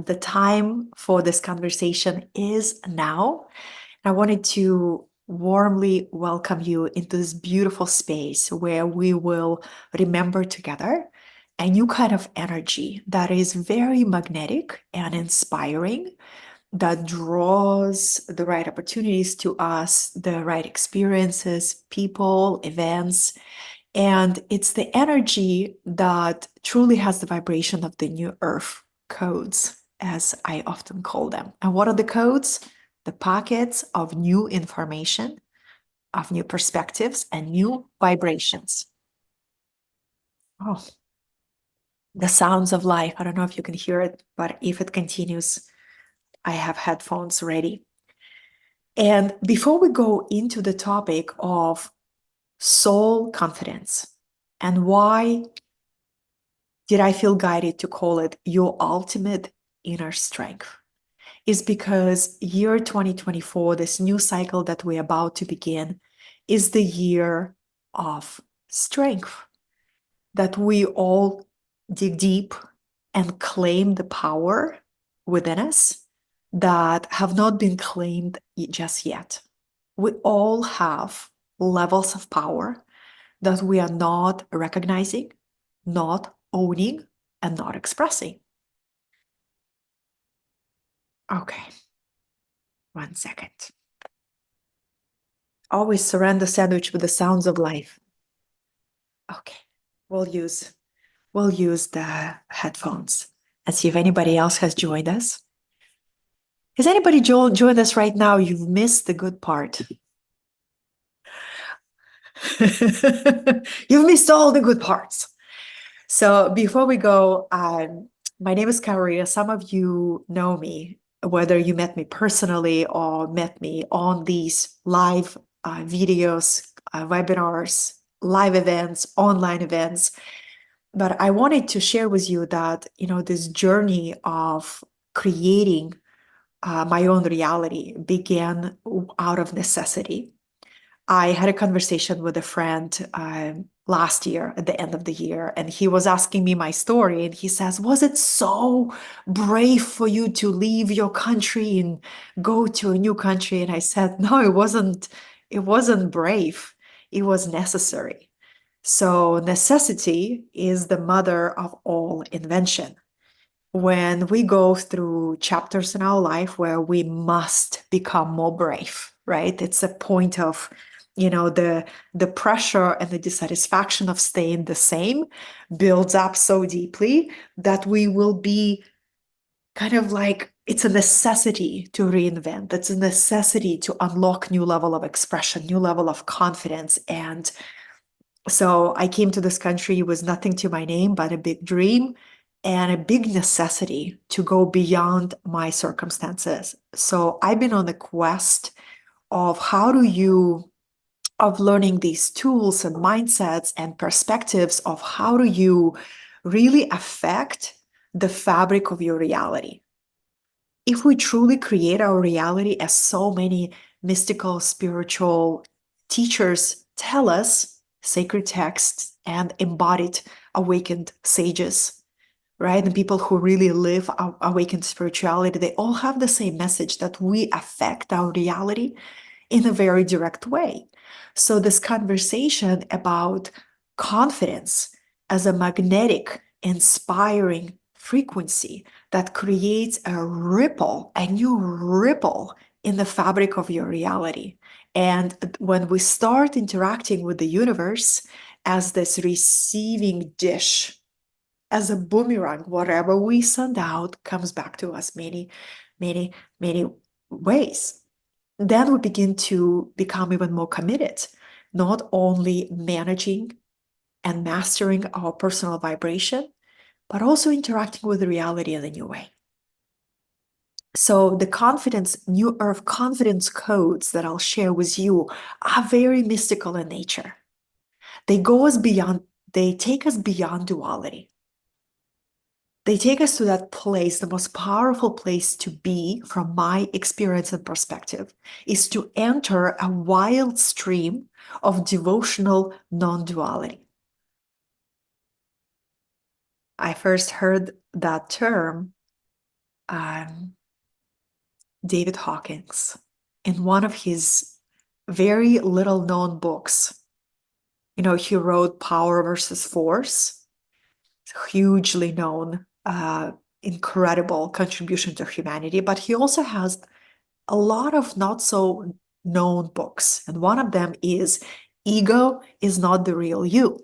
the time for this conversation is now. I wanted to warmly welcome you into this beautiful space where we will remember together a new kind of energy that is very magnetic and inspiring, that draws the right opportunities to us, the right experiences, people, events. And it's the energy that truly has the vibration of the new earth codes, as I often call them. And what are the codes? The pockets of new information, of new perspectives, and new vibrations. Oh, the sounds of life. I don't know if you can hear it, but if it continues, I have headphones ready. And before we go into the topic of soul confidence and why did I feel guided to call it your ultimate inner strength, is because year 2024, this new cycle that we're about to begin, is the year of strength, that we all dig deep and claim the power within us that have not been claimed just yet. We all have levels of power that we are not recognizing, not owning, and not expressing. Okay, 1 second. Always surround the sandwich with the sounds of life. Okay, we'll use the headphones and see if anybody else has joined us. Has anybody joined us right now? You've missed the good part. You've missed all the good parts. So before we go, my name is Katerina. Some of you know me, whether you met me personally or met me on these live videos, webinars, live events, online events. But I wanted to share with you that, this journey of creating my own reality began out of necessity. I had a conversation with a friend last year at the end of the year, and he was asking me my story, and he says, was it so brave for you to leave your country and go to a new country? And I said, no, it wasn't brave. It was necessary. So necessity is the mother of all invention. When we go through chapters in our life where we must become more brave, right? It's a point of, the pressure and the dissatisfaction of staying the same builds up so deeply that we will be kind of like, it's a necessity to reinvent. It's a necessity to unlock new level of expression, new level of confidence. And so I came to this country with nothing to my name but a big dream and a big necessity to go beyond my circumstances. So I've been on the quest of of learning these tools and mindsets and perspectives of how do you really affect the fabric of your reality. If we truly create our reality, as so many mystical, spiritual teachers tell us, sacred texts and embodied awakened sages, right? And people who really live awakened spirituality, they all have the same message that we affect our reality in a very direct way. So this conversation about confidence as a magnetic, inspiring frequency that creates a new ripple in the fabric of your reality. And when we start interacting with the universe as this receiving dish, as a boomerang, whatever we send out comes back to us many, many, many ways. Then we begin to become even more committed, not only managing and mastering our personal vibration, but also interacting with reality in a new way. So the new earth confidence codes that I'll share with you are very mystical in nature. They take us beyond duality. They take us to that place, the most powerful place to be, from my experience and perspective, is to enter a wild stream of devotional non-duality. I first heard that term David Hawkins, in one of his very little known books. He wrote Power versus Force, hugely known, incredible contribution to humanity, but he also has a lot of not so known books. And one of them is Ego is Not the Real You.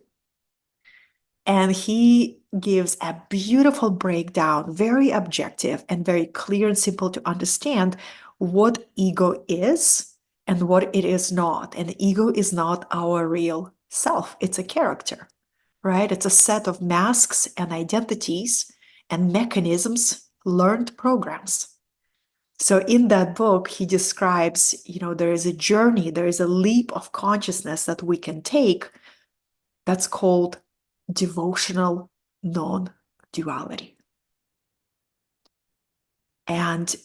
And he gives a beautiful breakdown, very objective and very clear and simple to understand what ego is and what it is not. And ego is not our real self, it's a character, right? It's a set of masks and identities and mechanisms, learned programs. So in that book, he describes, there is a journey, there is a leap of consciousness that we can take that's called devotional non-duality. And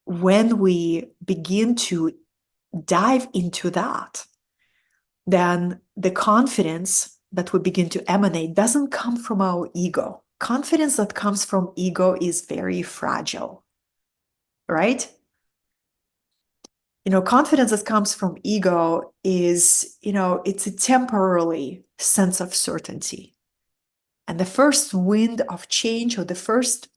when we begin to dive into that, then the confidence that we begin to emanate doesn't come from our ego. Confidence that comes from ego is very fragile, right? Confidence that comes from ego is, it's a temporary sense of certainty. And the first wind of change, or the first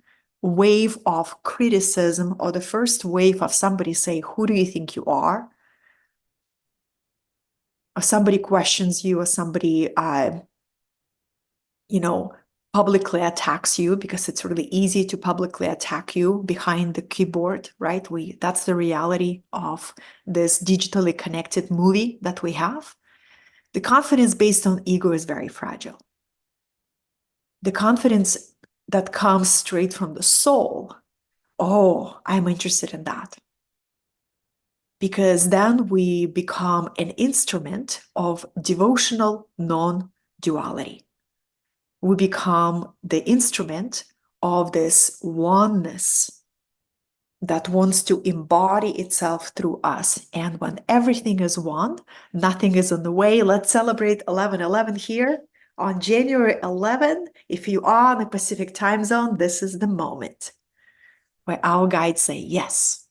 wave of criticism, or the first wave of somebody say, who do you think you are? Or somebody questions you, or somebody, publicly attacks you, because it's really easy to publicly attack you behind the keyboard, right? That's the reality of this digitally connected movie that we have. The confidence based on ego is very fragile. The confidence that comes straight from the soul, oh, I'm interested in that. Because then we become an instrument of devotional non-duality. We become the instrument of this oneness that wants to embody itself through us. And when everything is one, nothing is in the way. Let's celebrate 11/11 here on January 11. If you are in the Pacific time zone, this is the moment where our guides say yes.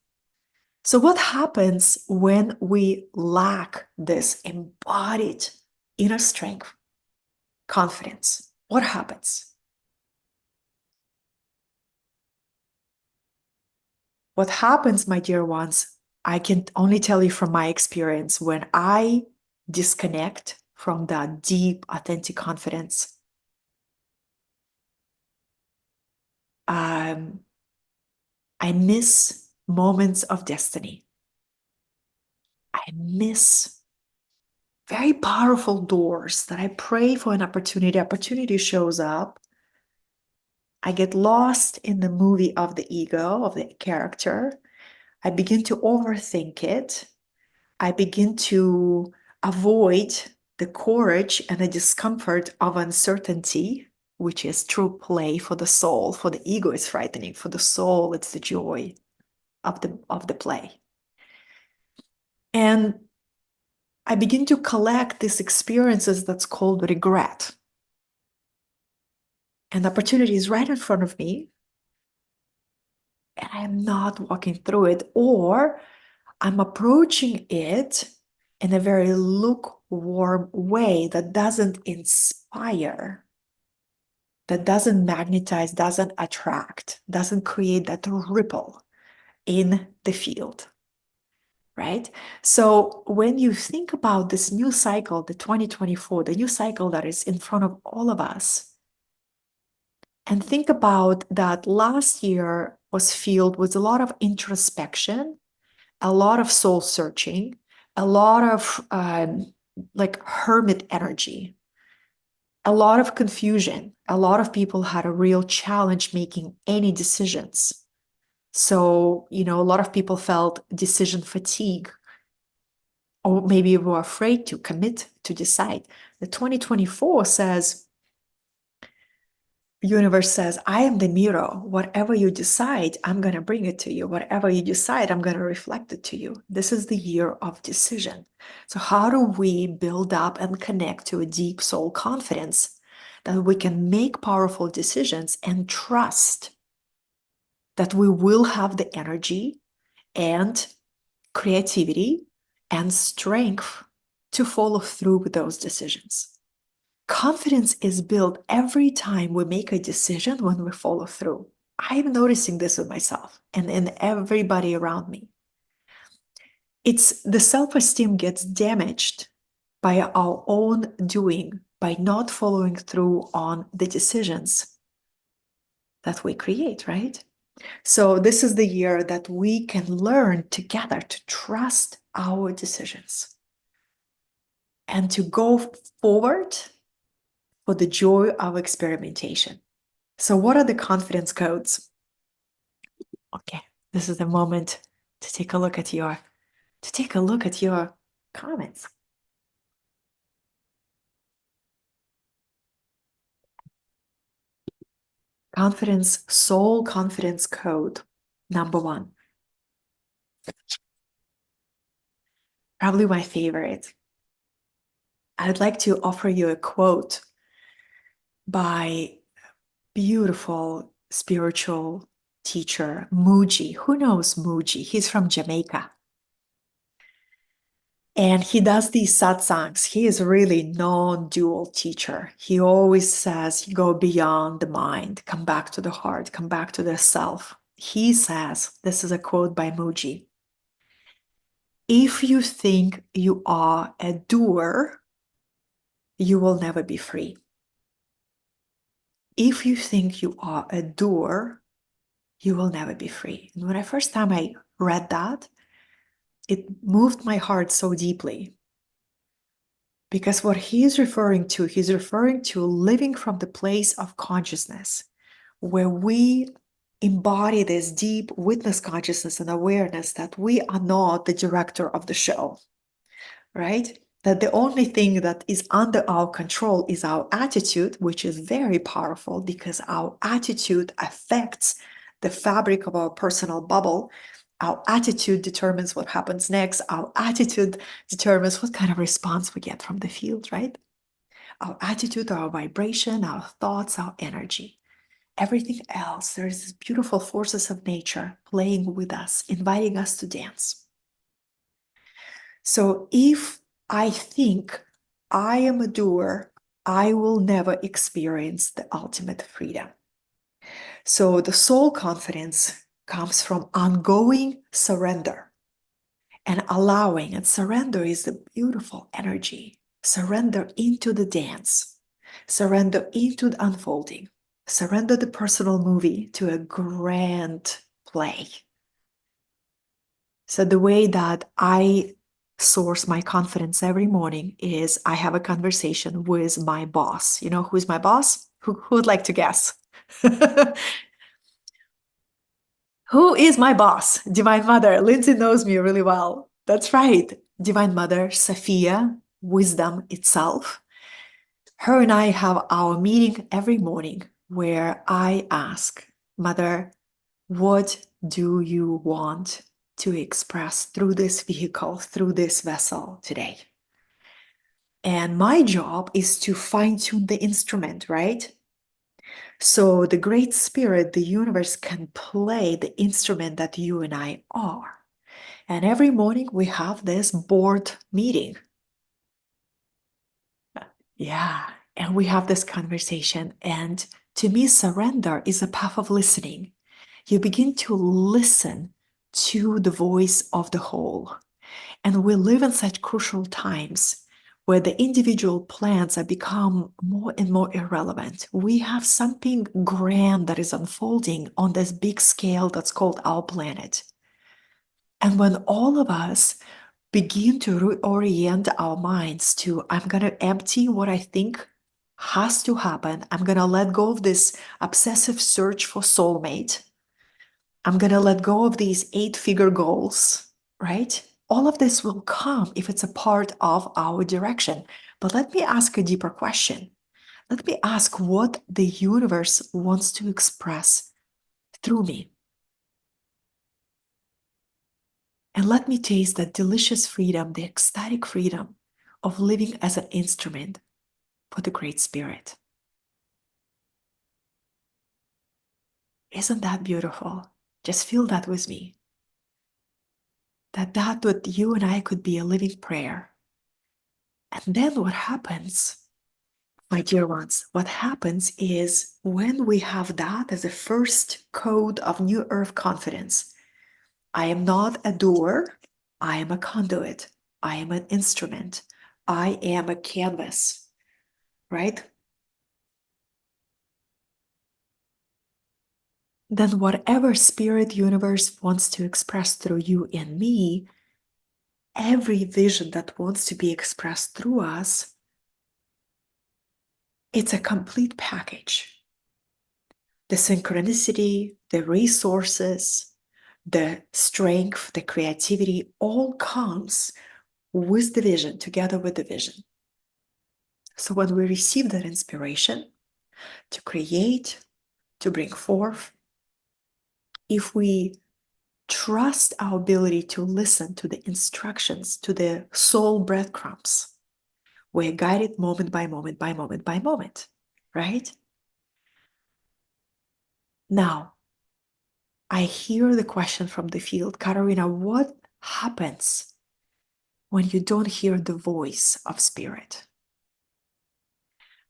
So what happens when we lack this embodied inner strength, confidence? What happens? What happens, my dear ones, I can only tell you from my experience, when I disconnect from that deep, authentic confidence, I miss moments of destiny. I miss very powerful doors that I pray for an opportunity. Opportunity shows up. I get lost in the movie of the ego, of the character. I begin to overthink it. I begin to avoid the courage and the discomfort of uncertainty, which is true play for the soul. For the ego, it's frightening. For the soul, it's the joy of the play. And I begin to collect these experiences that's called regret. And the opportunity is right in front of me, and I am not walking through it, or I'm approaching it in a very lukewarm way that doesn't inspire, that doesn't magnetize, doesn't attract, doesn't create that ripple in the field, right? So when you think about this new cycle, the 2024, the new cycle that is in front of all of us, and think about that last year was filled with a lot of introspection, a lot of soul searching, a lot of like hermit energy, a lot of confusion. A lot of people had a real challenge making any decisions. So, a lot of people felt decision fatigue, or maybe were afraid to commit, to decide. The 2024 says, universe says, I am the mirror. Whatever you decide, I'm going to bring it to you. Whatever you decide, I'm going to reflect it to you. This is the year of decision. So how do we build up and connect to a deep soul confidence that we can make powerful decisions and trust that we will have the energy and creativity and strength to follow through with those decisions. Confidence is built every time we make a decision when we follow through. I'm noticing this with myself and in everybody around me. It's the self-esteem gets damaged by our own doing, by not following through on the decisions that we create, right? So this is the year that we can learn together to trust our decisions and to go forward for the joy of experimentation. So what are the confidence codes? Okay, this is the moment to take a look at your comments. Soul confidence code number 1. Probably my favorite. I'd like to offer you a quote by beautiful spiritual teacher Muji. Who knows Muji? He's from Jamaica. And he does these satsangs. He is really non-dual teacher. He always says, go beyond the mind, come back to the heart, come back to the self. He says, this is a quote by Muji, if you think you are a doer, you will never be free. If you think you are a doer, you will never be free. And when I first time I read that, it moved my heart so deeply. Because what he's referring to living from the place of consciousness, where we embody this deep witness consciousness and awareness that we are not the director of the show, right? That the only thing that is under our control is our attitude, which is very powerful because our attitude affects the fabric of our personal bubble. Our attitude determines what happens next. Our attitude determines what kind of response we get from the field, right? Our attitude, our vibration, our thoughts, our energy. Everything else, there's these beautiful forces of nature playing with us, inviting us to dance. So if I think I am a doer, I will never experience the ultimate freedom. So the soul confidence comes from ongoing surrender and allowing, and surrender is the beautiful energy. Surrender into the dance, surrender into the unfolding, surrender the personal movie to a grand play. So the way that I source my confidence every morning is I have a conversation with my boss. You know who's my boss? Who would like to guess? Who is my boss? Divine Mother. Lindsay knows me really well. That's right. Divine Mother, Sophia, wisdom itself. Her and I have our meeting every morning where I ask, Mother, what do you want to express through this vehicle, through this vessel today? And my job is to fine-tune the instrument, right? So the Great Spirit, the universe, can play the instrument that you and I are. And every morning we have this board meeting. Yeah, and we have this conversation. And to me, surrender is a path of listening. You begin to listen to the voice of the whole. And we live in such crucial times where the individual plans have become more and more irrelevant. We have something grand that is unfolding on this big scale that's called our planet. And when all of us begin to reorient our minds to, I'm going to empty what I think has to happen. I'm going to let go of this obsessive search for soulmate. I'm going to let go of these 8-figure goals, right? All of this will come if it's a part of our direction. But let me ask a deeper question. Let me ask what the universe wants to express through me. And let me taste that delicious freedom, the ecstatic freedom of living as an instrument for the Great Spirit. Isn't that beautiful? Just feel that with me. That what you and I could be a living prayer. And then what happens, my dear ones, what happens is when we have that as a first code of New Earth confidence, I am not a doer, I am a conduit, I am an instrument, I am a canvas, right? Then whatever spirit universe wants to express through you and me, every vision that wants to be expressed through us, it's a complete package. The synchronicity, the resources, the strength, the creativity, all comes with the vision, together with the vision. So when we receive that inspiration to create, to bring forth, if we trust our ability to listen to the instructions, to the soul breadcrumbs, we're guided moment by moment, by moment, by moment, right? Now, I hear the question from the field, Katerina, what happens when you don't hear the voice of spirit?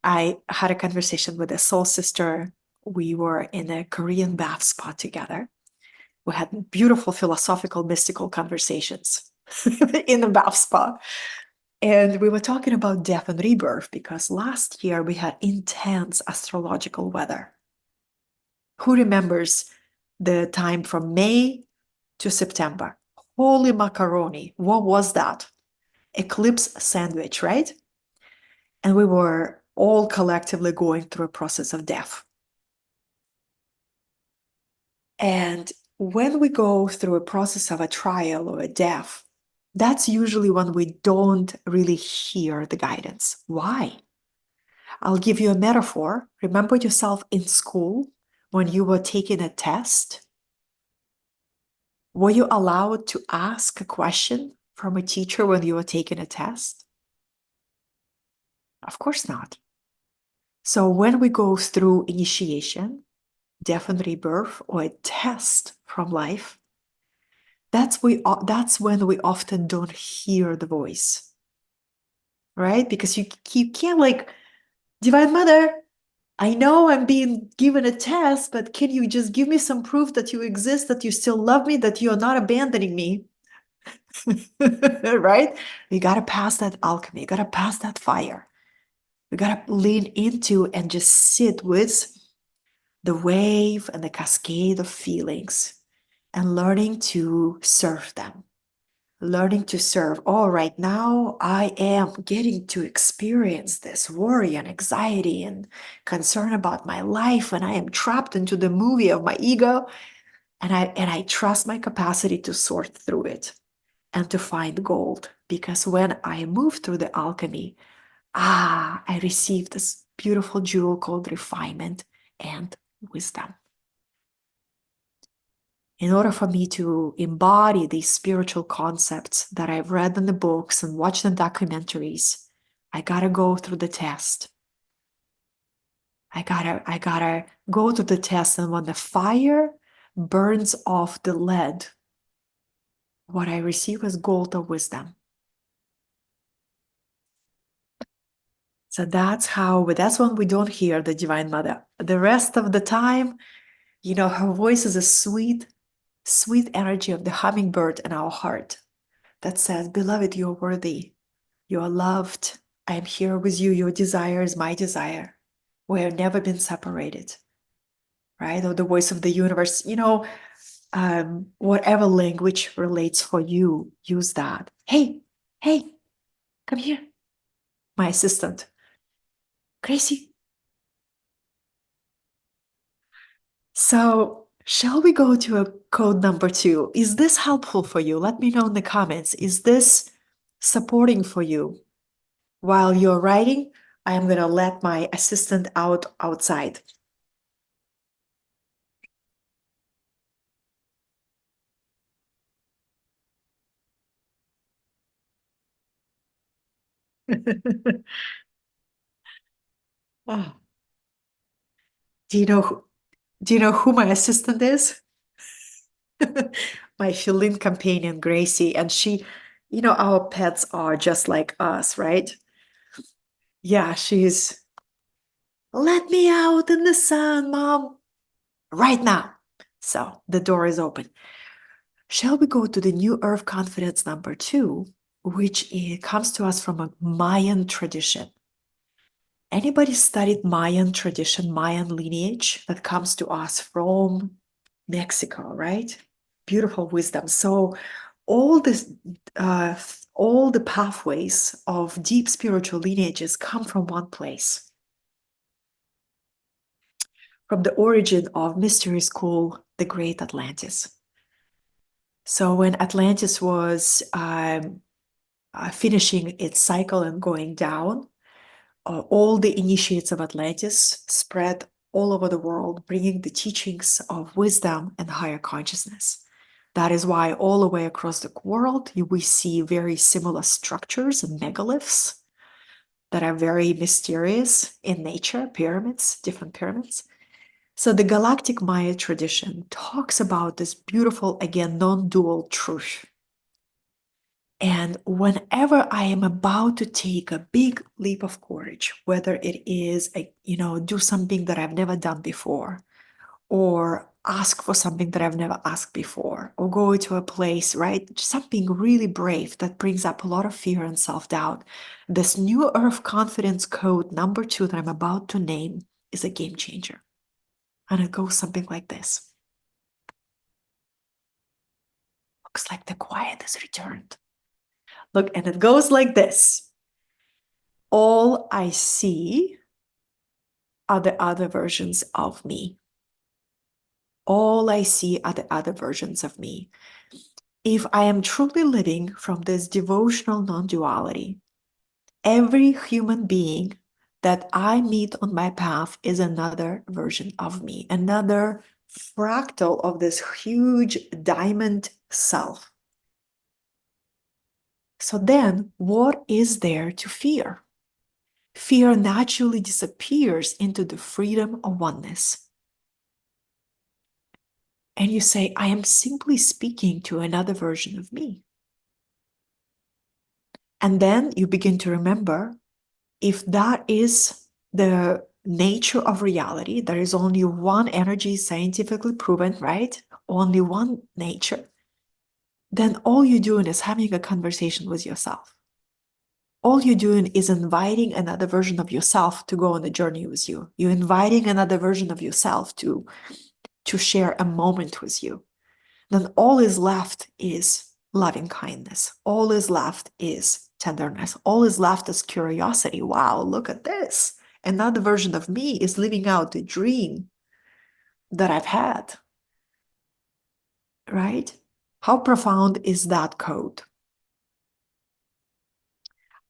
I had a conversation with a soul sister. We were in a Korean bath spa together. We had beautiful philosophical, mystical conversations in the bath spa. And we were talking about death and rebirth because last year we had intense astrological weather. Who remembers the time from May to September? Holy macaroni. What was that? Eclipse sandwich, right? And we were all collectively going through a process of death. And when we go through a process of a trial or a death, that's usually when we don't really hear the guidance. Why? I'll give you a metaphor. Remember yourself in school when you were taking a test? Were you allowed to ask a question from a teacher when you were taking a test? Of course not. So when we go through initiation, death and rebirth, or a test from life, that's when we often don't hear the voice, right? Because you can't like, Divine Mother, I know I'm being given a test, but can you just give me some proof that you exist, that you still love me, that you're not abandoning me? Right? You got to pass that alchemy. You got to pass that fire. You got to lean into and just sit with the wave and the cascade of feelings and learning to serve them. Learning to serve. Oh, right now I am getting to experience this worry and anxiety and concern about my life, and I am trapped into the movie of my ego, and I trust my capacity to sort through it and to find gold. Because when I move through the alchemy, I receive this beautiful jewel called refinement and wisdom. In order for me to embody these spiritual concepts that I've read in the books and watched in documentaries, I gotta go through the test. I gotta go through the test, and when the fire burns off the lead, what I receive is gold of wisdom. So that's when we don't hear the Divine Mother. The rest of the time, her voice is a sweet, sweet energy of the hummingbird in our heart that says, Beloved, you're worthy. You are loved. I am here with you. Your desire is my desire. We have never been separated, right? Or the voice of the universe, whatever language relates for you, use that. Hey, come here. My assistant, Gracie. So, shall we go to a code number 2? Is this helpful for you? Let me know in the comments. Is this supporting for you? While you're writing, I am going to let my assistant outside. Oh, do you know who my assistant is? my feline companion, Gracie. And she, our pets are just like us, right? Yeah, she's, let me out in the sun, Mom, right now. So the door is open. Shall we go to the New Earth Confidence number 2, which comes to us from a Mayan tradition? Anybody studied Mayan tradition, Mayan lineage that comes to us from Mexico, right? Beautiful wisdom. So all this, all the pathways of deep spiritual lineages come from one place, from the origin of mystery school, the Great Atlantis. So when Atlantis was finishing its cycle and going down, all the initiates of Atlantis spread all over the world, bringing the teachings of wisdom and higher consciousness. That is why all the way across the world, we see very similar structures and megaliths that are very mysterious in nature, pyramids, different pyramids. So the Galactic Maya tradition talks about this beautiful, again, non-dual truth. And whenever I am about to take a big leap of courage, whether it is, do something that I've never done before, or ask for something that I've never asked before, or go to a place, right? Something really brave that brings up a lot of fear and self-doubt. This New Earth Confidence Code number 2 that I'm about to name is a game changer. And it goes something like this. Looks like the quiet has returned. Look, and it goes like this. All I see are the other versions of me. All I see are the other versions of me. If I am truly living from this devotional non-duality, every human being that I meet on my path is another version of me, another fractal of this huge diamond self. So then, what is there to fear? Fear naturally disappears into the freedom of oneness. And you say, I am simply speaking to another version of me. And then you begin to remember, if that is the nature of reality, there is only one energy scientifically proven, right? Only one nature. Then all you're doing is having a conversation with yourself. All you're doing is inviting another version of yourself to go on a journey with you. You're inviting another version of yourself to share a moment with you. Then all is left is loving kindness. All is left is tenderness. All is left is curiosity. Wow, look at this. Another version of me is living out the dream that I've had, right? How profound is that code?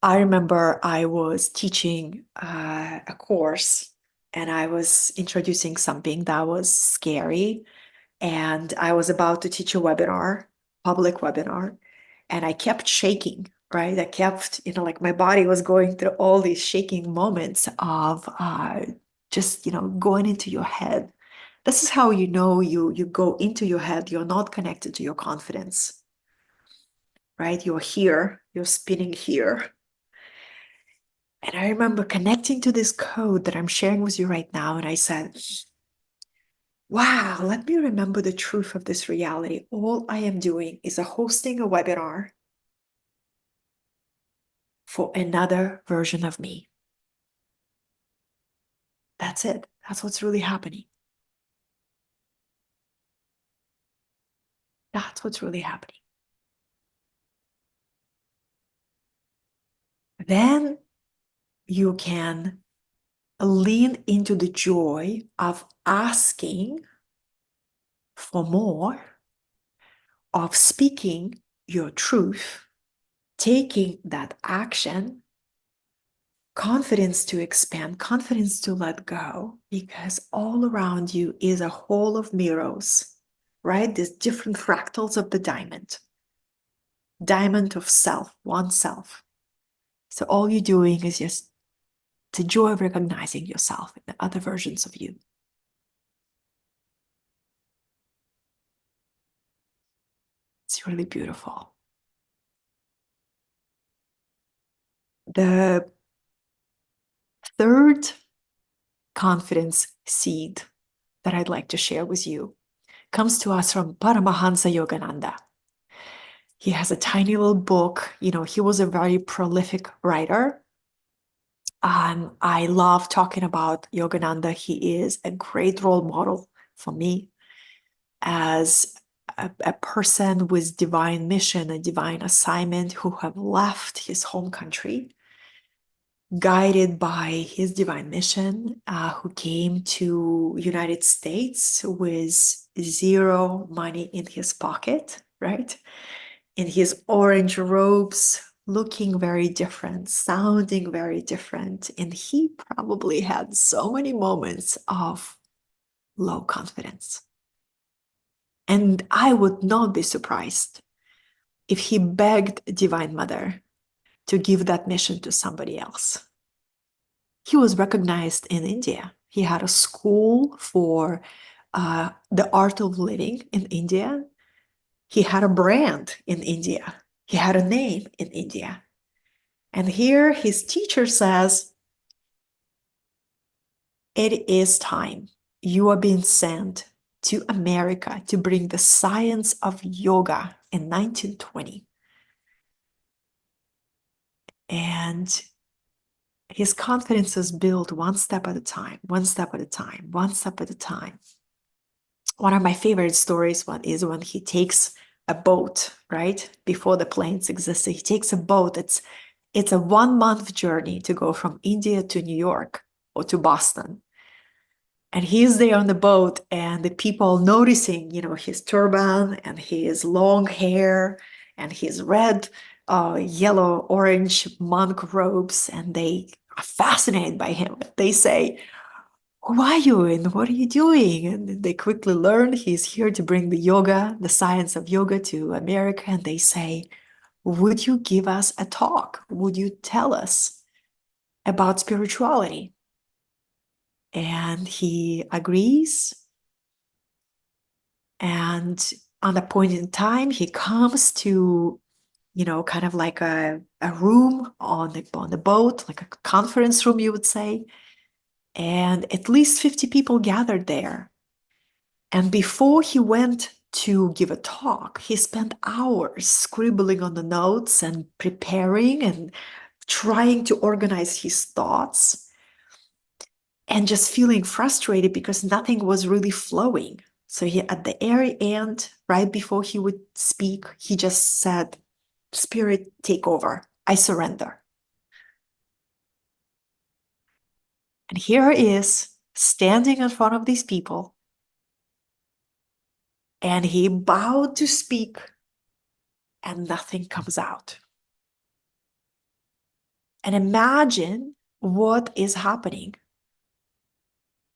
I remember I was teaching a course and I was introducing something that was scary. And I was about to teach a webinar, public webinar, and I kept shaking, right? I kept, like my body was going through all these shaking moments of just, going into your head. This is how you know you go into your head, you're not connected to your confidence, right? You're here, you're spinning here. And I remember connecting to this code that I'm sharing with you right now. And I said, wow, let me remember the truth of this reality. All I am doing is hosting a webinar for another version of me. That's it. That's what's really happening. That's what's really happening. Then you can lean into the joy of asking for more, of speaking your truth, taking that action, confidence to expand, confidence to let go, because all around you is a hole of mirrors, right? There's different fractals of the diamond of self, one self. So all you're doing is just the joy of recognizing yourself and the other versions of you. It's really beautiful. The third confidence seed that I'd like to share with you comes to us from Paramahansa Yogananda. He has a tiny little book. He was a very prolific writer. I love talking about Yogananda. He is a great role model for me as a person with divine mission, a divine assignment, who have left his home country, guided by his divine mission, who came to United States with zero money in his pocket, right? In his orange robes, looking very different, sounding very different. And he probably had so many moments of low confidence. And I would not be surprised if he begged Divine Mother to give that mission to somebody else. He was recognized in India. He had a school for the art of living in India. He had a brand in India. He had a name in India. And here his teacher says, it is time. You are being sent to America to bring the science of yoga in 1920. And his confidence is built one step at a time, one step at a time, one step at a time. One of my favorite stories is when he takes a boat, right? Before the planes existed, he takes a boat. It's a 1 month journey to go from India to New York or to Boston. And he's there on the boat, and the people noticing, his turban and his long hair and his red, yellow, orange monk robes, and they are fascinated by him. They say, who are you and what are you doing? And they quickly learn he's here to bring the science of yoga to America. And they say, would you give us a talk? Would you tell us about spirituality? And he agrees. And on a point in time, he comes to, kind of like a room on the boat, like a conference room, you would say. And at least 50 people gathered there. And before he went to give a talk, he spent hours scribbling on the notes and preparing and trying to organize his thoughts, and just feeling frustrated because nothing was really flowing. So at the very end, right before he would speak, he just said, Spirit, take over. I surrender. And here he is, standing in front of these people, and he bowed to speak, and nothing comes out. And imagine what is happening,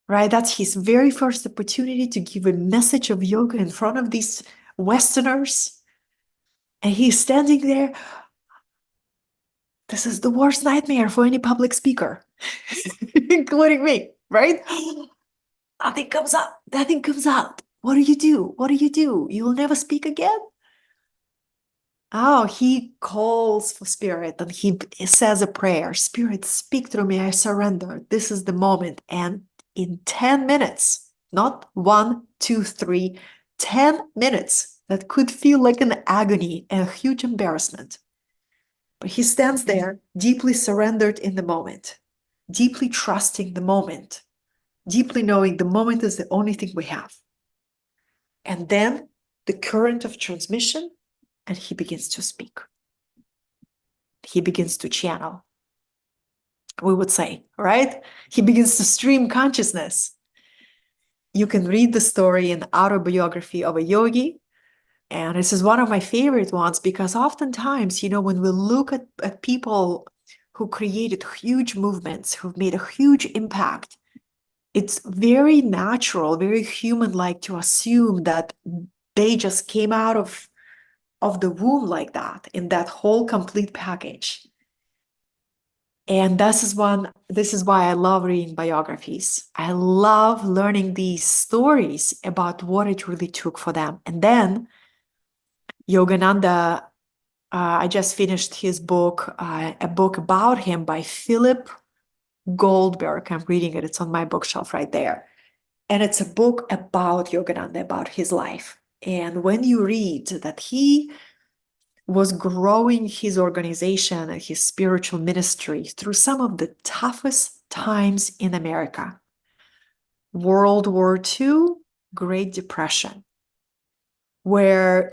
right? That's his very first opportunity to give a message of yoga in front of these Westerners. And he's standing there. This is the worst nightmare for any public speaker, including me, right? Nothing comes out. Nothing comes out. What do you do? What do you do? You will never speak again? Oh, he calls for Spirit and he says a prayer. Spirit, speak through me. I surrender. This is the moment. And in 10 minutes, not 1, 2, 3, 10 minutes, that could feel like an agony and a huge embarrassment. But he stands there, deeply surrendered in the moment, deeply trusting the moment, deeply knowing the moment is the only thing we have. And then the current of transmission, and he begins to speak. He begins to channel, we would say, right? He begins to stream consciousness. You can read the story in Autobiography of a Yogi. And this is one of my favorite ones because oftentimes, when we look at people who created huge movements, who've made a huge impact, it's very natural, very human-like to assume that they just came out of the womb like that, in that whole complete package. And this is why I love reading biographies. I love learning these stories about what it really took for them. And then Yogananda, I just finished his book, a book about him by Philip Goldberg. I'm reading it. It's on my bookshelf right there. And it's a book about Yogananda, about his life. And when you read that he was growing his organization and his spiritual ministry through some of the toughest times in America, World War II, Great Depression, where,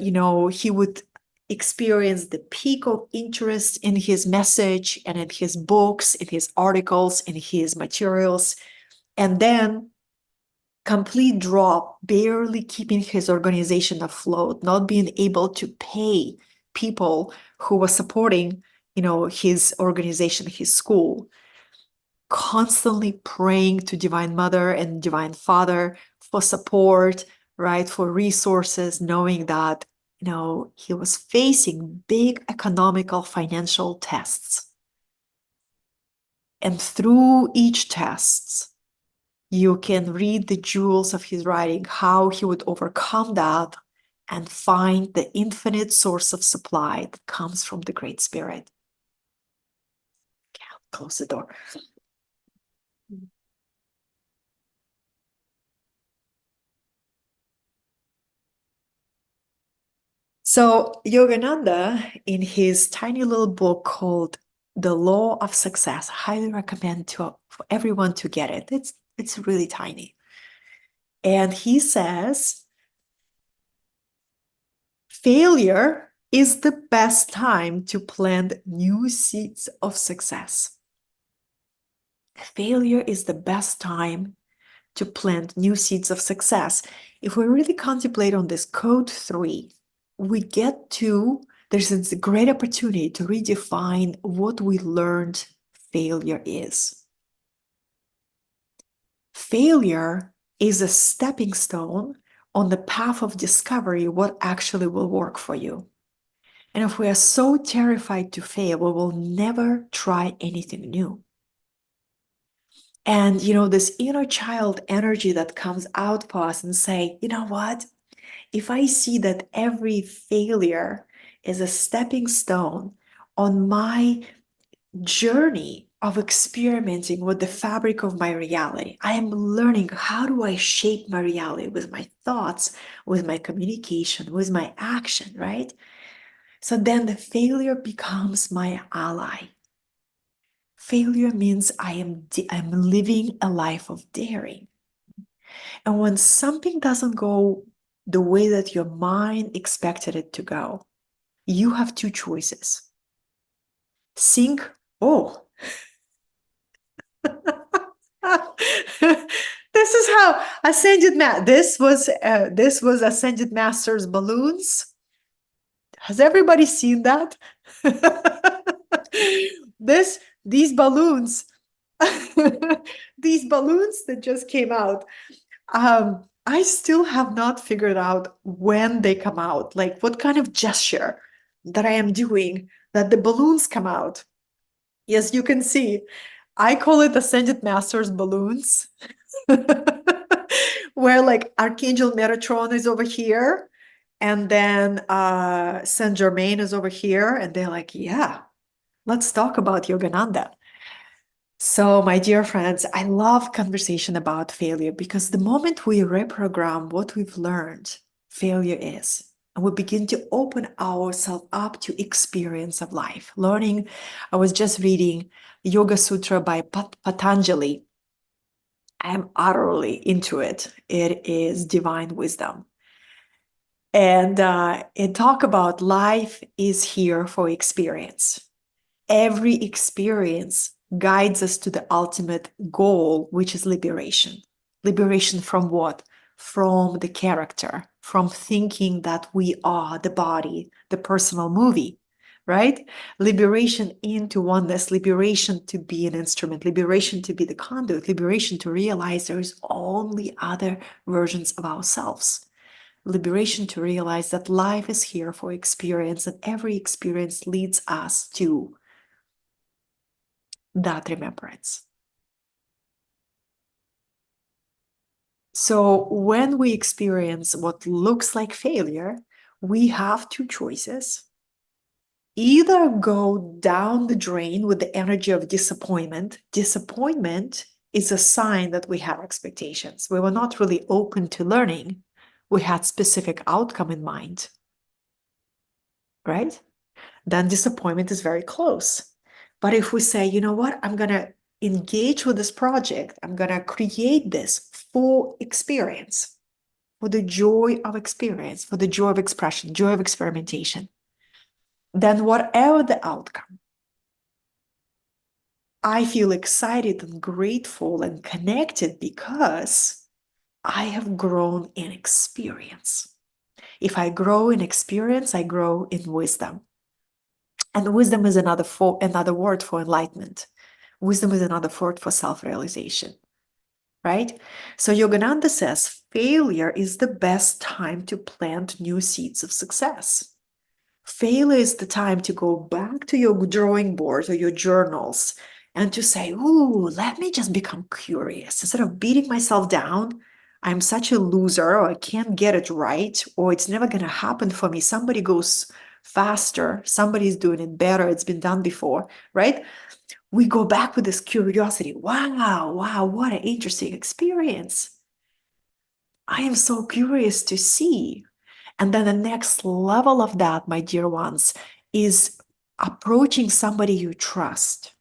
he would experience the peak of interest in his message and in his books, in his articles, in his materials, and then complete drop, barely keeping his organization afloat, not being able to pay people who were supporting, his organization, his school, constantly praying to Divine Mother and Divine Father for support, right, for resources, knowing that, he was facing big economical, financial tests. And through each test, you can read the jewels of his writing, how he would overcome that and find the infinite source of supply that comes from the Great Spirit. Close the door. So Yogananda, in his tiny little book called The Law of Success, I highly recommend for everyone to get it. It's really tiny. And he says, failure is the best time to plant new seeds of success. Failure is the best time to plant new seeds of success. If we really contemplate on this code 3, there's a great opportunity to redefine what we learned failure is. Failure is a stepping stone on the path of discovery what actually will work for you. And if we are so terrified to fail, we will never try anything new. And, this inner child energy that comes out for us and say, you know what? If I see that every failure is a stepping stone on my journey of experimenting with the fabric of my reality, I am learning how do I shape my reality with my thoughts, with my communication, with my action, right? So then the failure becomes my ally. Failure means I'm living a life of daring. And when something doesn't go the way that your mind expected it to go, you have two choices. Think, oh, this is how this was Ascended Masters balloons. Has everybody seen that? These balloons, these balloons that just came out. I still have not figured out when they come out, like what kind of gesture that I am doing that the balloons come out. Yes, you can see. I call it Ascended Masters balloons, where like Archangel Metatron is over here, and then Saint Germain is over here, and they're like, yeah, let's talk about Yogananda. So, my dear friends, I love conversation about failure because the moment we reprogram what we've learned, failure is, and we begin to open ourselves up to experience of life. Learning, I was just reading Yoga Sutra by Patanjali. I am utterly into it. It is divine wisdom. And it talk about life is here for experience. Every experience guides us to the ultimate goal, which is liberation. Liberation from what? From the character, from thinking that we are the body, the personal movie, right? Liberation into oneness, liberation to be an instrument, liberation to be the conduit, liberation to realize there is only other versions of ourselves. Liberation to realize that life is here for experience, and every experience leads us to that remembrance. So when we experience what looks like failure, we have two choices. Either go down the drain with the energy of disappointment. Disappointment is a sign that we have expectations. We were not really open to learning. We had specific outcome in mind, right? Then disappointment is very close. But if we say, you know what, I'm going to engage with this project, I'm going to create this for experience, for the joy of experience, for the joy of expression, joy of experimentation, then whatever the outcome, I feel excited and grateful and connected because I have grown in experience. If I grow in experience, I grow in wisdom. And wisdom is another word for enlightenment. Wisdom is another word for self-realization, right? So Yogananda says failure is the best time to plant new seeds of success. Failure is the time to go back to your drawing boards or your journals and to say, ooh, let me just become curious. Instead of beating myself down, I'm such a loser, or I can't get it right, or it's never going to happen for me. Somebody goes faster, somebody's doing it better, it's been done before, right? We go back with this curiosity. Wow, what an interesting experience. I am so curious to see. And then the next level of that, my dear ones, is approaching somebody you trust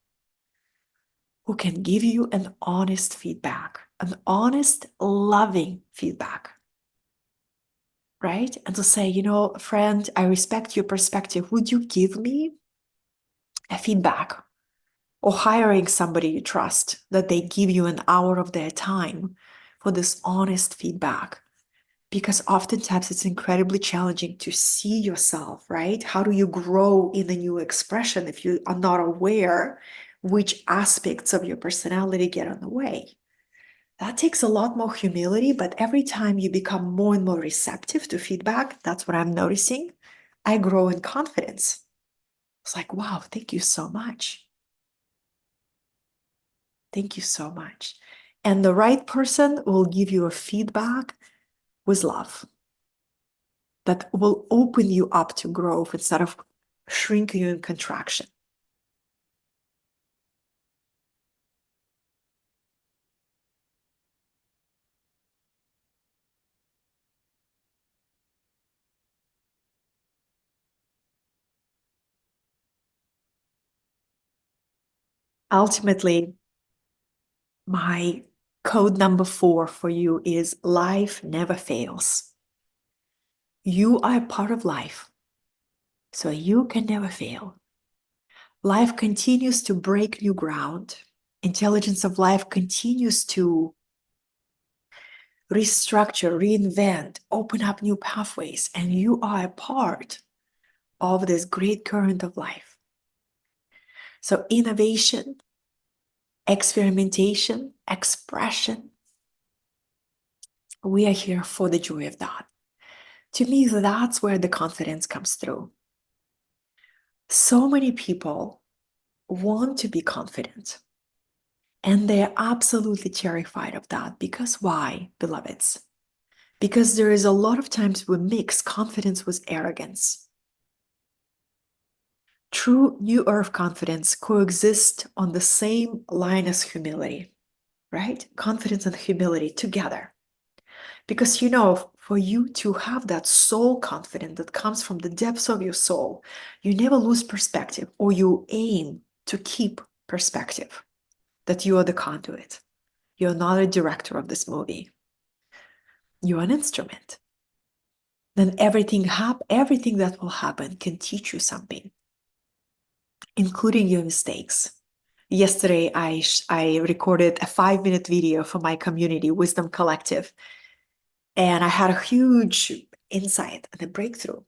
who can give you an honest feedback, an honest, loving feedback, right? And to say, you know, friend, I respect your perspective. Would you give me a feedback? Or hiring somebody you trust, that they give you an hour of their time for this honest feedback. Because oftentimes it's incredibly challenging to see yourself, right? How do you grow in a new expression if you are not aware which aspects of your personality get in the way? That takes a lot more humility, but every time you become more and more receptive to feedback, that's what I'm noticing, I grow in confidence. It's like, wow, thank you so much. Thank you so much. And the right person will give you a feedback with love that will open you up to growth instead of shrinking you in contraction. Ultimately, my code number 4 for you is life never fails. You are a part of life, so you can never fail. Life continues to break new ground. Intelligence of life continues to restructure, reinvent, open up new pathways, and you are a part of this great current of life. So innovation, experimentation, expression, we are here for the joy of that. To me, that's where the confidence comes through. So many people want to be confident, and they're absolutely terrified of that. Because why, beloveds? Because there is a lot of times we mix confidence with arrogance. True New Earth confidence coexist on the same line as humility, right? Confidence and humility together. Because, you know, for you to have that soul confidence that comes from the depths of your soul, you never lose perspective, or you aim to keep perspective, that you are the conduit. You're not a director of this movie. You're an instrument. Then everything that will happen can teach you something, including your mistakes. Yesterday, I recorded a 5-minute video for my community, Wisdom Collective, and I had a huge insight and a breakthrough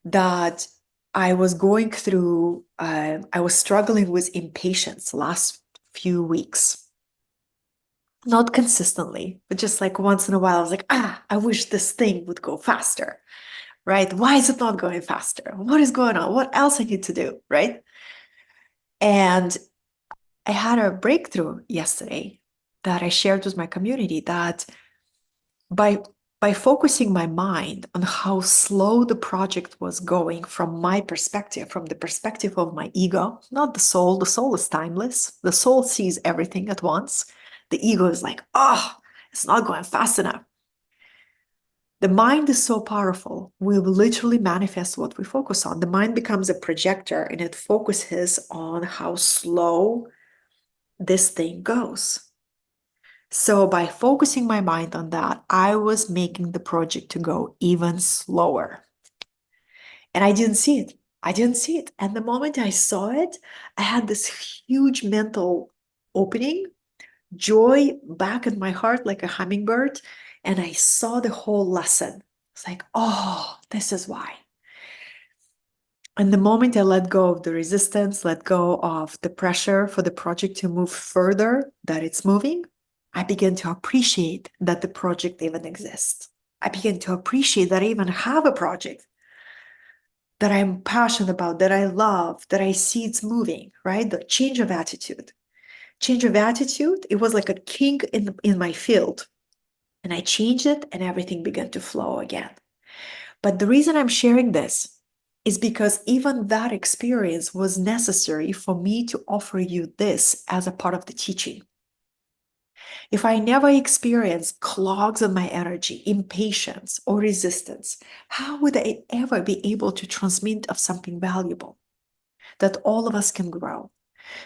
that I was going through. I was struggling with impatience last few weeks. Not consistently, but just like once in a while, I was like, I wish this thing would go faster, right? Why is it not going faster? What is going on? What else I need to do, right? And I had a breakthrough yesterday that I shared with my community, that by by focusing my mind on how slow the project was going from my perspective, from the perspective of my ego, not the soul. The soul is timeless. The soul sees everything at once. The ego is like, oh, it's not going fast enough. The mind is so powerful. We will literally manifest what we focus on. The mind becomes a projector and it focuses on how slow this thing goes. So by focusing my mind on that, I was making the project to go even slower. And I didn't see it. I didn't see it. And the moment I saw it, I had this huge mental opening, joy back in my heart like a hummingbird. And I saw the whole lesson. It's like, oh, this is why. And the moment I let go of the resistance, let go of the pressure for the project to move further, that it's moving, I began to appreciate that the project even exists. I began to appreciate that I even have a project that I'm passionate about, that I love, that I see it's moving, right? The change of attitude. Change of attitude, it was like a king in my field. And I changed it and everything began to flow again. But the reason I'm sharing this is because even that experience was necessary for me to offer you this as a part of the teaching. If I never experienced clogs in my energy, impatience, or resistance, how would I ever be able to transmit of something valuable that all of us can grow?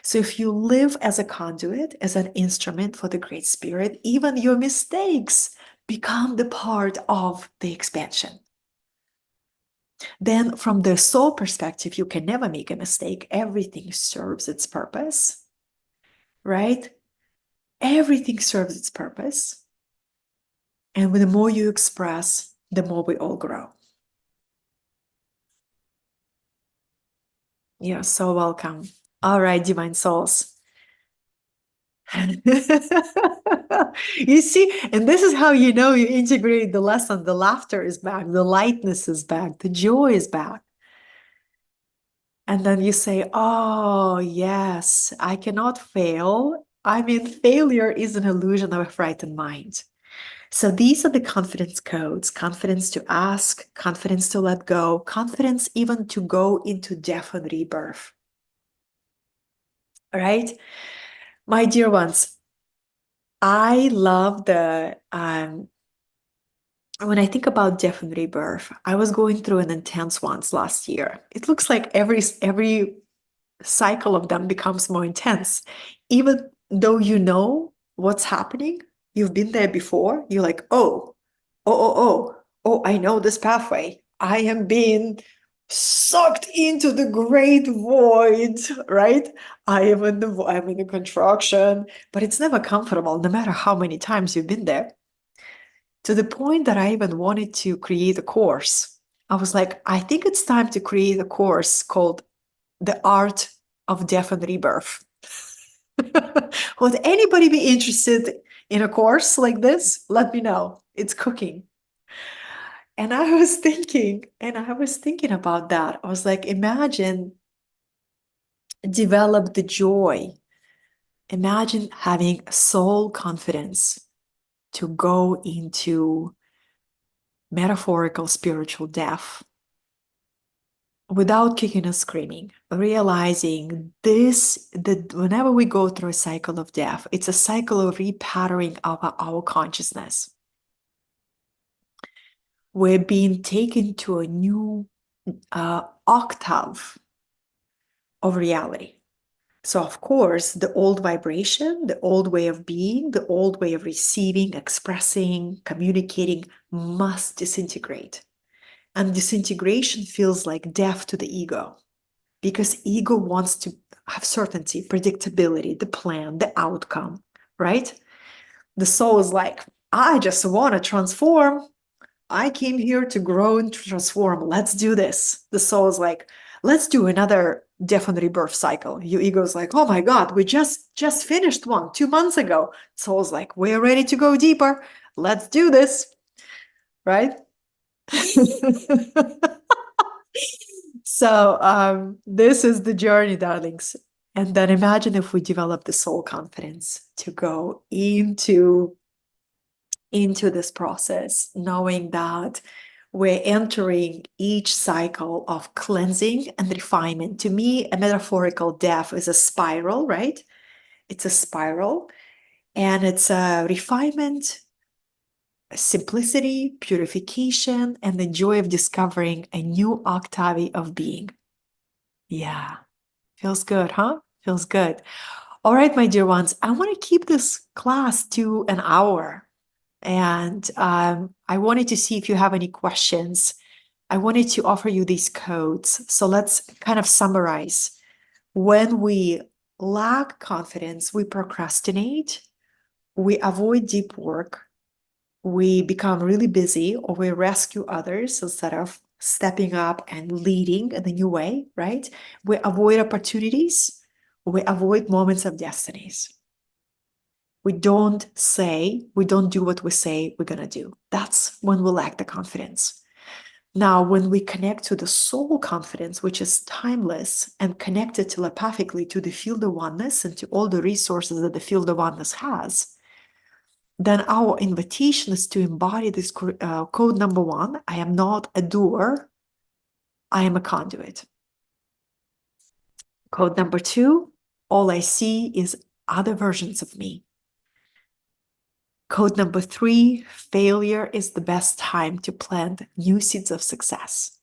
So if you live as a conduit, as an instrument for the Great Spirit, even your mistakes become the part of the expansion. Then from the soul perspective, you can never make a mistake. Everything serves its purpose, right? Everything serves its purpose. And the more you express, the more we all grow. You're so welcome. All right, divine souls. You see, and this is how you know you integrate the lesson. The laughter is back, the lightness is back, the joy is back. And then you say, oh, yes, I cannot fail. I mean, failure is an illusion of a frightened mind. So these are the confidence codes: confidence to ask, confidence to let go, confidence even to go into death and rebirth. All right, my dear ones, I love when I think about death and rebirth, I was going through an intense ones last year. It looks like every cycle of them becomes more intense. Even though you know what's happening, you've been there before, you're like, oh, I know this pathway. I am being sucked into the great void, right? I'm in the contraction, but it's never comfortable, no matter how many times you've been there. To the point that I even wanted to create a course. I was like, I think it's time to create a course called The Art of Death and Rebirth. Would anybody be interested in a course like this? Let me know. It's cooking. And I was thinking about that. I was like, imagine develop the joy. Imagine having soul confidence to go into metaphorical spiritual death without kicking and screaming, realizing that whenever we go through a cycle of death, it's a cycle of repatterning of our consciousness. We're being taken to a new octave of reality. So, of course, the old vibration, the old way of being, the old way of receiving, expressing, communicating must disintegrate. And disintegration feels like death to the ego, because ego wants to have certainty, predictability, the plan, the outcome, right? The soul is like, I just want to transform. I came here to grow and to transform. Let's do this. The soul is like, let's do another death and rebirth cycle. Your ego is like, oh my God, we just finished one 2 months ago. Soul is like, we're ready to go deeper. Let's do this, right? So this is the journey, darlings. And then imagine if we develop the soul confidence to go into into this process, knowing that we're entering each cycle of cleansing and refinement. To me, a metaphorical death is a spiral, right? It's a spiral, and it's a refinement, simplicity, purification, and the joy of discovering a new octave of being. Yeah, feels good, huh? Feels good. All right, my dear ones, I want to keep this class to an hour. And I wanted to see if you have any questions. I wanted to offer you these codes. So let's kind of summarize. When we lack confidence, we procrastinate, we avoid deep work, we become really busy, or we rescue others instead of stepping up and leading in the new way, right? We avoid opportunities, we avoid moments of destinies. We don't do what we say we're going to do. That's when we lack the confidence. Now, when we connect to the soul confidence, which is timeless and connected telepathically to the field of oneness and to all the resources that the field of oneness has, then our invitation is to embody this code number 1. I am not a doer, I am a conduit. Code number 2, all I see is other versions of me. Code number 3, failure is the best time to plant new seeds of success.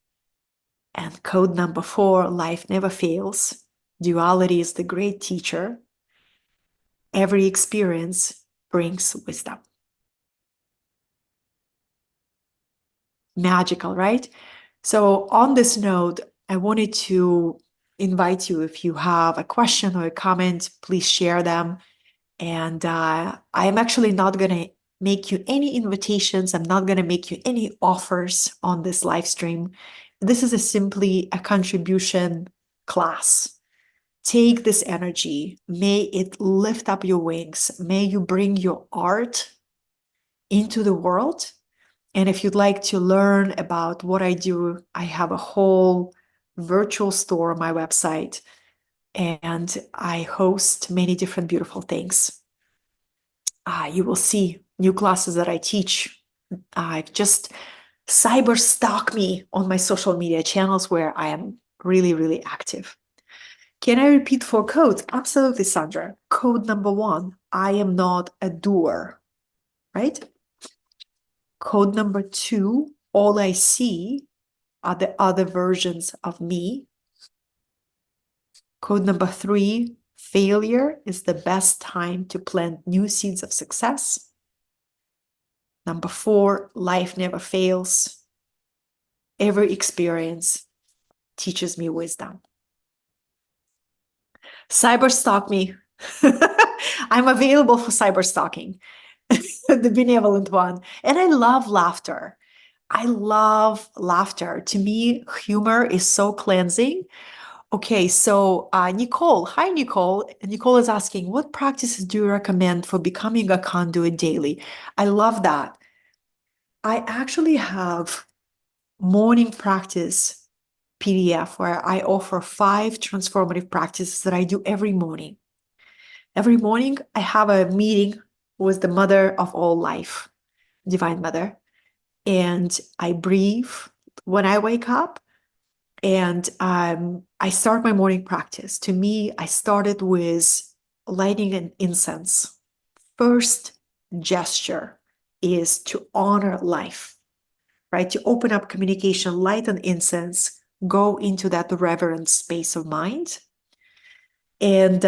And code number 4, life never fails. Duality is the great teacher. Every experience brings wisdom. Magical, right? So on this note, I wanted to invite you, if you have a question or a comment, please share them. And I am actually not going to make you any invitations. I'm not going to make you any offers on this live stream. This is simply a contribution class. Take this energy. May it lift up your wings. May you bring your art into the world. And if you'd like to learn about what I do, I have a whole virtual store on my website, and I host many different beautiful things. You will see new classes that I teach. Just cyber stalk me on my social media channels where I am really, really active. Can I repeat 4 codes? Absolutely, Sandra. Code number 1, I am not a doer, right? Code number 2, all I see are the other versions of me. Code number 3, failure is the best time to plant new seeds of success. Number 4, life never fails. Every experience teaches me wisdom. Cyber stalk me. I'm available for cyber stalking, the benevolent one. And I love laughter. I love laughter. To me, humor is so cleansing. Okay, so Nicole, hi Nicole. Nicole is asking, what practices do you recommend for becoming a conduit daily? I love that. I actually have morning practice PDF where I offer 5 transformative practices that I do every morning. Every morning, I have a meeting with the mother of all life, Divine Mother, and I breathe when I wake up, and I start my morning practice. To me, I started with lighting an incense. First gesture is to honor life, right? To open up communication, light an incense, go into that reverent space of mind. And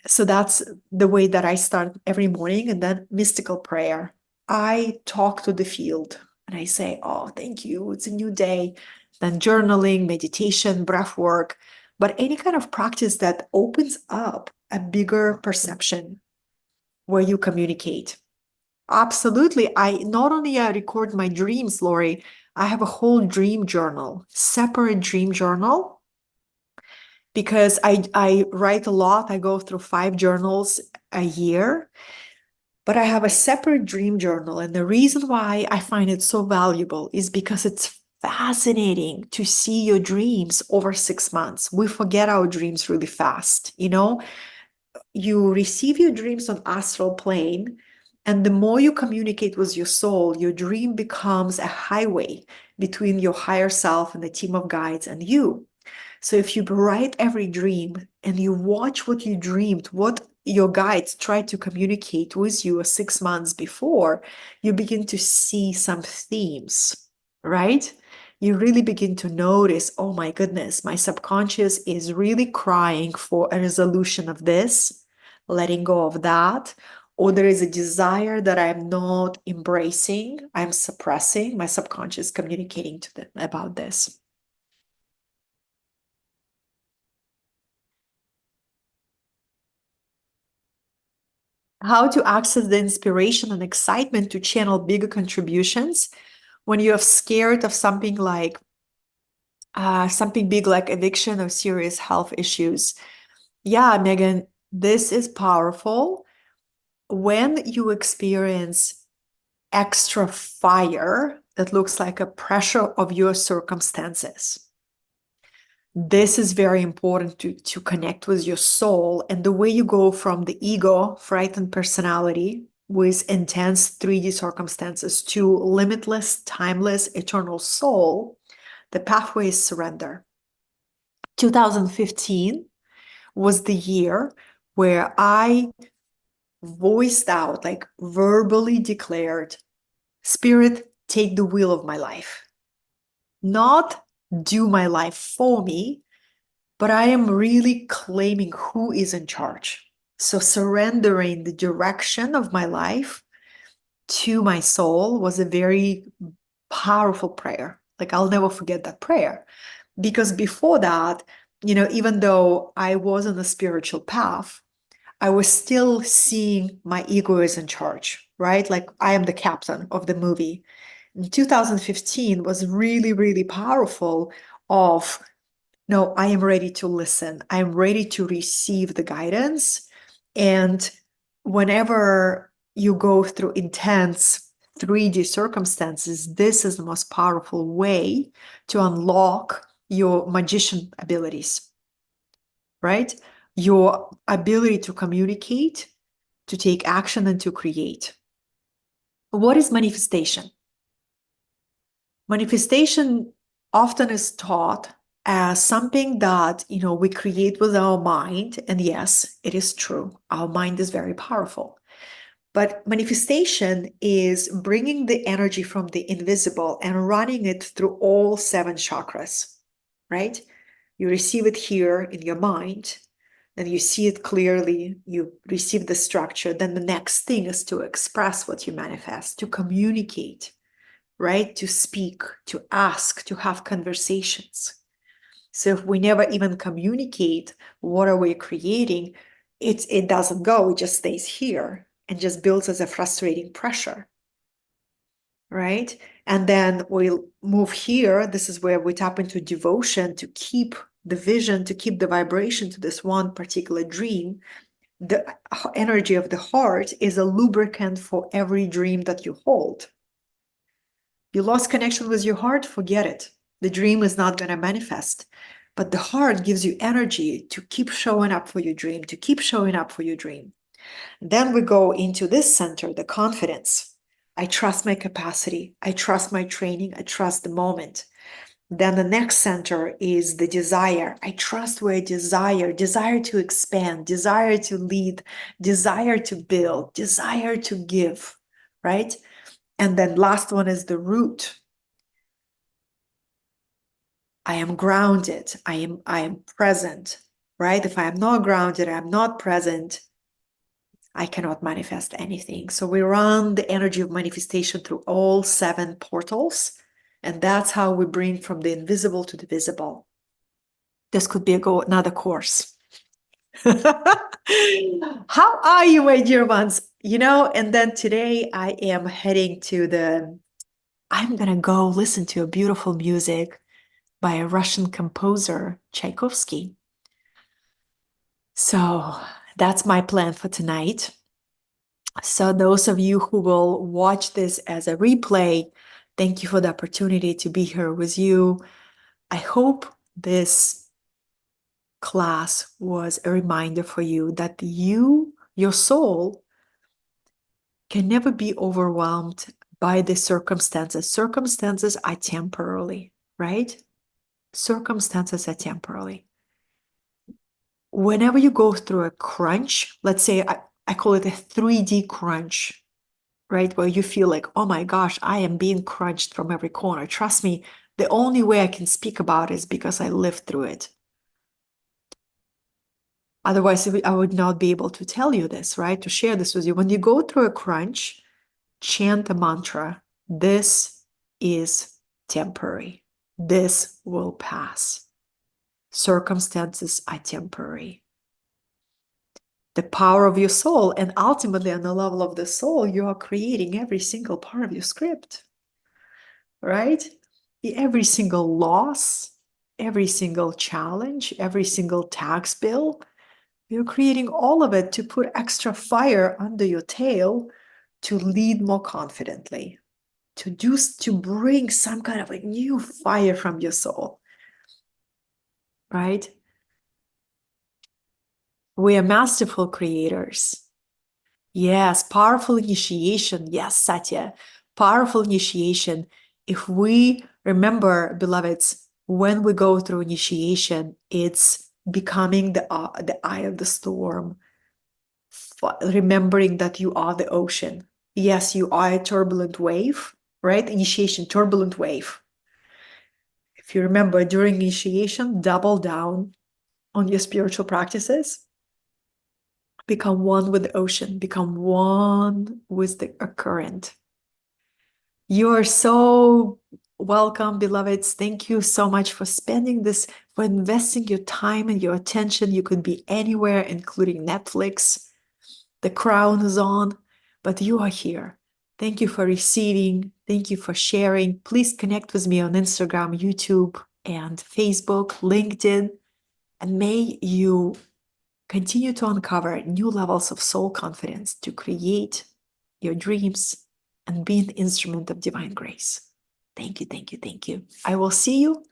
so that's the way that I start every morning. And then mystical prayer. I talk to the field and I say, oh, thank you. It's a new day. Then journaling, meditation, breath work, but any kind of practice that opens up a bigger perception where you communicate. Absolutely. I not only record my dreams, Lori, I have a whole dream journal, separate dream journal, because I write a lot. I go through 5 journals a year, but I have a separate dream journal. And the reason why I find it so valuable is because it's fascinating to see your dreams over 6 months. We forget our dreams really fast. You know, you receive your dreams on astral plane, And the more you communicate with your soul, your dream becomes a highway between your higher self and the team of guides and you. So if you write every dream and you watch what you dreamed, what your guides tried to communicate with you 6 months before, you begin to see some themes, right? You really begin to notice, oh my goodness, my subconscious is really crying for a resolution of this, letting go of that. Or there is a desire that I'm not embracing, I'm suppressing, my subconscious communicating to them about this. How to access the inspiration and excitement to channel bigger contributions when you're scared of something like something big like addiction or serious health issues. Yeah, Megan, this is powerful. When you experience extra fire that looks like a pressure of your circumstances, this is very important to connect with your soul. And the way you go from the ego, frightened personality with intense 3D circumstances to limitless, timeless, eternal soul, the pathway is surrender. 2015 was the year where I voiced out, like verbally declared, Spirit, take the wheel of my life. Not do my life for me, but I am really claiming who is in charge. So surrendering the direction of my life to my soul was a very powerful prayer. Like I'll never forget that prayer. Because before that, even though I was on a spiritual path, I was still seeing my ego is in charge, right? Like I am the captain of the movie. In 2015 was really, really powerful of, no, I am ready to listen. I am ready to receive the guidance. And whenever you go through intense 3D circumstances, this is the most powerful way to unlock your magician abilities, right? Your ability to communicate, to take action, and to create. What is manifestation? Manifestation often is taught as something that, we create with our mind. And yes, it is true. Our mind is very powerful. But manifestation is bringing the energy from the invisible and running it through all 7 chakras, right? You receive it here in your mind, and you see it clearly, you receive the structure. Then the next thing is to express what you manifest, to communicate, right? To speak, to ask, to have conversations. So if we never even communicate what are we creating, it doesn't go, it just stays here and just builds as a frustrating pressure, right? And then we'll move here. This is where we tap into devotion to keep the vision, to keep the vibration to this one particular dream. The energy of the heart is a lubricant for every dream that you hold. You lost connection with your heart, forget it. The dream is not going to manifest. But the heart gives you energy to keep showing up for your dream, to keep showing up for your dream. Then we go into this center, the confidence. I trust my capacity. I trust my training. I trust the moment. Then the next center is the desire. I trust where I desire to expand, desire to lead, desire to build, desire to give, right? And then last one is the root. I am grounded. I am present, right? If I am not grounded, I'm not present, I cannot manifest anything. So we run the energy of manifestation through all 7 portals. And that's how we bring from the invisible to the visible. This could be another course. How are you, my dear ones? And then today I am heading I'm going to go listen to a beautiful music by a Russian composer, Tchaikovsky. So that's my plan for tonight. So those of you who will watch this as a replay, thank you for the opportunity to be here with you. I hope this class was a reminder for you that your soul, can never be overwhelmed by the circumstances. Circumstances are temporarily, right? Circumstances are temporarily. Whenever you go through a crunch, let's say I call it a 3D crunch, right? Where you feel like, oh my gosh, I am being crunched from every corner. Trust me, the only way I can speak about it is because I lived through it. Otherwise, I would not be able to tell you this, right? To share this with you. When you go through a crunch, chant a mantra. This is temporary. This will pass. Circumstances are temporary. The power of your soul, and ultimately on the level of the soul, you are creating every single part of your script, right? Every single loss, every single challenge, every single tax bill, you're creating all of it to put extra fire under your tail to lead more confidently, to bring some kind of a new fire from your soul, right? We are masterful creators. Yes, powerful initiation. Yes, Satya, powerful initiation. If we remember, beloveds, when we go through initiation, it's becoming the eye of the storm, remembering that you are the ocean. Yes, you are a turbulent wave, right? Initiation, turbulent wave. If you remember during initiation, double down on your spiritual practices. Become one with the ocean, become one with the current. You are so welcome, beloveds. Thank you so much for spending this, for investing your time and your attention. You could be anywhere, including Netflix. The crown is on, but you are here. Thank you for receiving. Thank you for sharing. Please connect with me on Instagram, YouTube, and Facebook, LinkedIn. And may you continue to uncover new levels of soul confidence to create your dreams and be an instrument of divine grace. Thank you, thank you, thank you. I will see you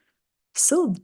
soon.